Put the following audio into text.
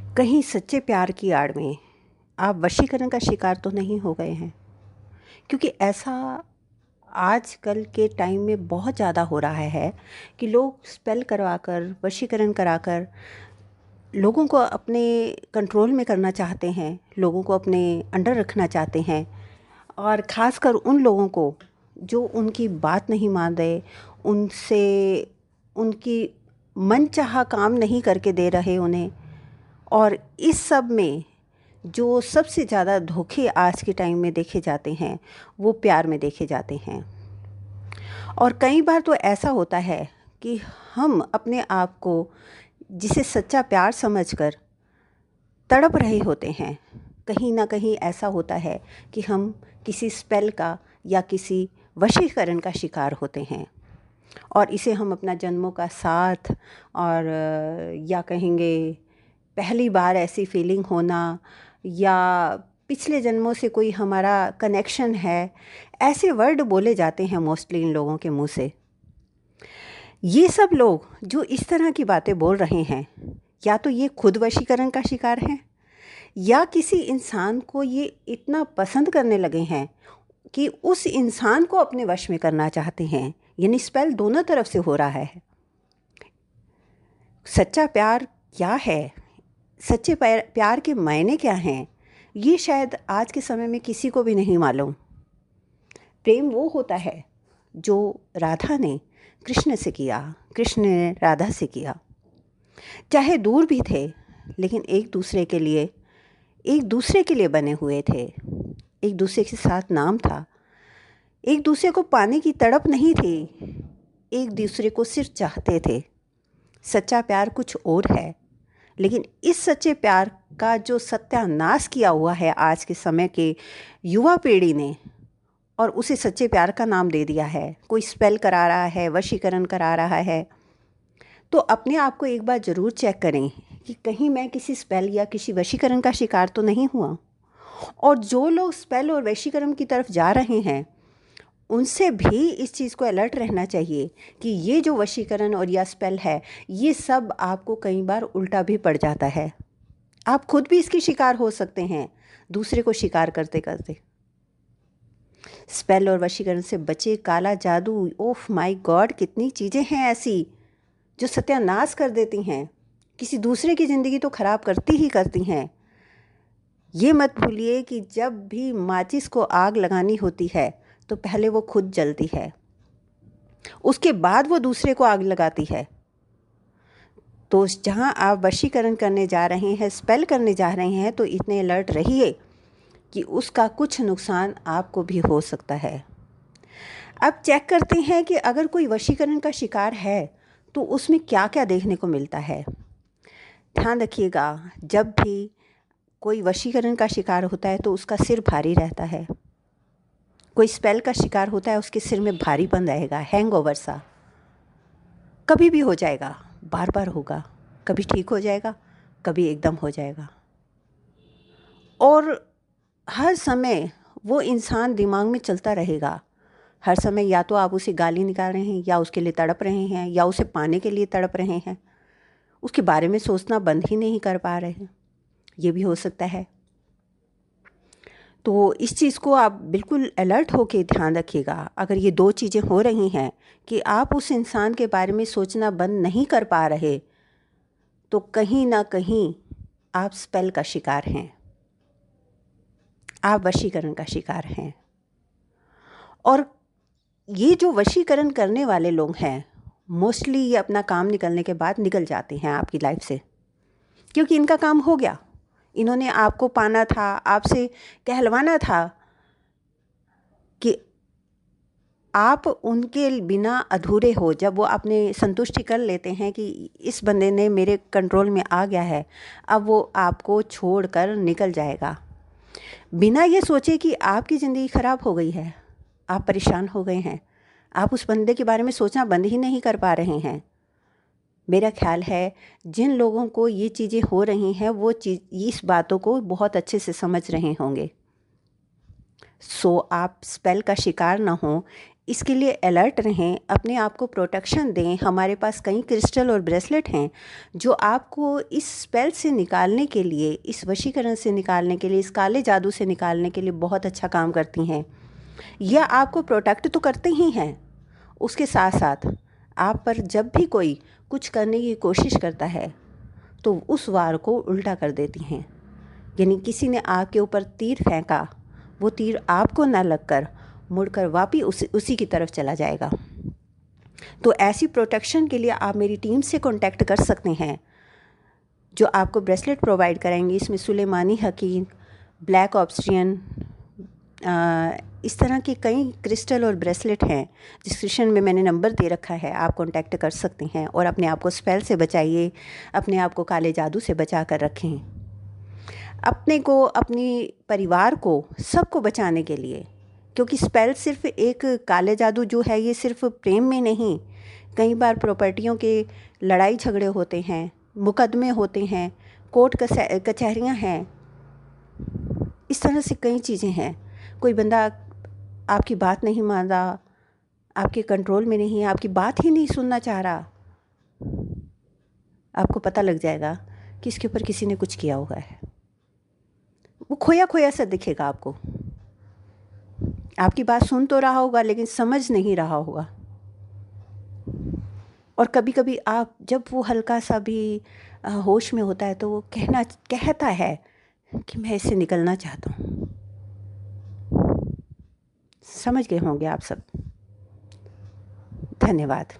कहीं सच्चे प्यार की आड़ में आप वशीकरण का शिकार तो नहीं हो गए हैं? क्योंकि ऐसा आजकल के टाइम में बहुत ज़्यादा हो रहा है कि लोग स्पेल करवाकर, वशीकरण कराकर लोगों को अपने कंट्रोल में करना चाहते हैं, लोगों को अपने अंडर रखना चाहते हैं। और ख़ासकर उन लोगों को जो उनकी बात नहीं मान रहे, उनसे उनकी मनचाहा काम नहीं करके दे रहे उन्हें। और इस सब में जो सबसे ज़्यादा धोखे आज के टाइम में देखे जाते हैं, वो प्यार में देखे जाते हैं। और कई बार तो ऐसा होता है कि हम अपने आप को जिसे सच्चा प्यार समझकर तड़प रहे होते हैं, कहीं ना कहीं ऐसा होता है कि हम किसी स्पेल का या किसी वशीकरण का शिकार होते हैं। और इसे हम अपना जन्मों का साथ और या कहेंगे पहली बार ऐसी फीलिंग होना, या पिछले जन्मों से कोई हमारा कनेक्शन है, ऐसे वर्ड बोले जाते हैं मोस्टली इन लोगों के मुंह से। ये सब लोग जो इस तरह की बातें बोल रहे हैं, या तो ये खुद वशीकरण का शिकार हैं, या किसी इंसान को ये इतना पसंद करने लगे हैं कि उस इंसान को अपने वश में करना चाहते हैं। यानी स्पेल दोनों तरफ से हो रहा है। सच्चा प्यार क्या है, सच्चे प्यार के मायने क्या हैं, ये शायद आज के समय में किसी को भी नहीं मालूम। प्रेम वो होता है जो राधा ने कृष्ण से किया, कृष्ण ने राधा से किया। चाहे दूर भी थे, लेकिन एक दूसरे के लिए बने हुए थे। एक दूसरे के साथ नाम था, एक दूसरे को पाने की तड़प नहीं थी, एक दूसरे को सिर्फ चाहते थे। सच्चा प्यार कुछ और है। लेकिन इस सच्चे प्यार का जो सत्यानाश किया हुआ है आज के समय के युवा पीढ़ी ने, और उसे सच्चे प्यार का नाम दे दिया है। कोई स्पेल करा रहा है, वशीकरण करा रहा है, तो अपने आप को एक बार ज़रूर चेक करें कि कहीं मैं किसी स्पेल या किसी वशीकरण का शिकार तो नहीं हुआ। और जो लोग स्पेल और वशीकरण की तरफ जा रहे हैं, उनसे भी इस चीज़ को अलर्ट रहना चाहिए कि ये जो वशीकरण और या स्पेल है, ये सब आपको कई बार उल्टा भी पड़ जाता है। आप खुद भी इसके शिकार हो सकते हैं, दूसरे को शिकार करते करते। स्पेल और वशीकरण से बचे, काला जादू, ओफ माय गॉड, कितनी चीज़ें हैं ऐसी जो सत्यानाश कर देती हैं, किसी दूसरे की ज़िंदगी तो ख़राब करती ही करती हैं। ये मत भूलिए कि जब भी माचिस को आग लगानी होती है तो पहले वो खुद जलती है, उसके बाद वो दूसरे को आग लगाती है। तो जहाँ आप वशीकरण करने जा रहे हैं, स्पेल करने जा रहे हैं, तो इतने अलर्ट रहिए कि उसका कुछ नुकसान आपको भी हो सकता है। अब चेक करते हैं कि अगर कोई वशीकरण का शिकार है तो उसमें क्या क्या देखने को मिलता है। ध्यान रखिएगा, जब भी कोई वशीकरण का शिकार होता है तो उसका सिर भारी रहता है। कोई स्पेल का शिकार होता है, उसके सिर में भारीपन रहेगा, हैंगओवर सा। कभी भी हो जाएगा, बार बार होगा, कभी ठीक हो जाएगा, कभी एकदम हो जाएगा। और हर समय वो इंसान दिमाग में चलता रहेगा। हर समय या तो आप उसे गाली निकाल रहे हैं, या उसके लिए तड़प रहे हैं, या उसे पाने के लिए तड़प रहे हैं, उसके बारे में सोचना बंद ही नहीं कर पा रहे हैं। ये भी हो सकता है। तो इस चीज़ को आप बिल्कुल अलर्ट होकर ध्यान रखिएगा। अगर ये दो चीज़ें हो रही हैं कि आप उस इंसान के बारे में सोचना बंद नहीं कर पा रहे, तो कहीं ना कहीं आप स्पेल का शिकार हैं, आप वशीकरण का शिकार हैं। और ये जो वशीकरण करने वाले लोग हैं, मोस्टली ये अपना काम निकलने के बाद निकल जाते हैं आपकी लाइफ से, क्योंकि इनका काम हो गया। इन्होंने आपको पाना था, आपसे कहलवाना था कि आप उनके बिना अधूरे हो। जब वो अपने संतुष्टि कर लेते हैं कि इस बंदे ने मेरे कंट्रोल में आ गया है, अब वो आपको छोड़कर निकल जाएगा, बिना ये सोचे कि आपकी ज़िंदगी ख़राब हो गई है, आप परेशान हो गए हैं, आप उस बंदे के बारे में सोचना बंद ही नहीं कर पा रहे हैं। मेरा ख्याल है जिन लोगों को ये चीज़ें हो रही हैं, वो इस बातों को बहुत अच्छे से समझ रहे होंगे। सो आप स्पेल का शिकार ना हो, इसके लिए अलर्ट रहें, अपने आप को प्रोटेक्शन दें। हमारे पास कई क्रिस्टल और ब्रेसलेट हैं जो आपको इस स्पेल से निकालने के लिए, इस वशीकरण से निकालने के लिए, इस काले जादू से निकालने के लिए बहुत अच्छा काम करती हैं। यह आपको प्रोटेक्ट तो करते ही हैं, उसके साथ साथ आप पर जब भी कोई कुछ करने की कोशिश करता है तो उस वार को उल्टा कर देती हैं। यानी किसी ने आपके ऊपर तीर फेंका, वो तीर आपको ना लगकर मुड़कर वापस उसी की तरफ चला जाएगा। तो ऐसी प्रोटेक्शन के लिए आप मेरी टीम से कांटेक्ट कर सकते हैं जो आपको ब्रेसलेट प्रोवाइड कराएंगे। इसमें सुलेमानी हकीम, ब्लैक ऑब्सिडियन, इस तरह के कई क्रिस्टल और ब्रेसलेट हैं। डिस्क्रिप्शन में मैंने नंबर दे रखा है, आप कांटेक्ट कर सकते हैं और अपने आप को स्पेल से बचाइए, अपने आप को काले जादू से बचा कर रखें। अपने को, अपनी परिवार को, सबको बचाने के लिए, क्योंकि स्पेल सिर्फ एक काले जादू जो है ये सिर्फ प्रेम में नहीं, कई बार प्रॉपर्टियों के लड़ाई झगड़े होते हैं, मुकदमे होते हैं, कोर्ट कचहरियाँ हैं, इस तरह से कई चीज़ें हैं। कोई बंदा आपकी बात नहीं मान रहा, आपके कंट्रोल में नहीं है, आपकी बात ही नहीं सुनना चाह रहा, आपको पता लग जाएगा कि इसके ऊपर किसी ने कुछ किया हुआ है। वो खोया खोया सा दिखेगा आपको, आपकी बात सुन तो रहा होगा लेकिन समझ नहीं रहा होगा। और कभी कभी आप जब वो हल्का सा भी होश में होता है तो वो कहता है कि मैं इससे निकलना चाहता हूँ। समझ गए होंगे आप सब। धन्यवाद।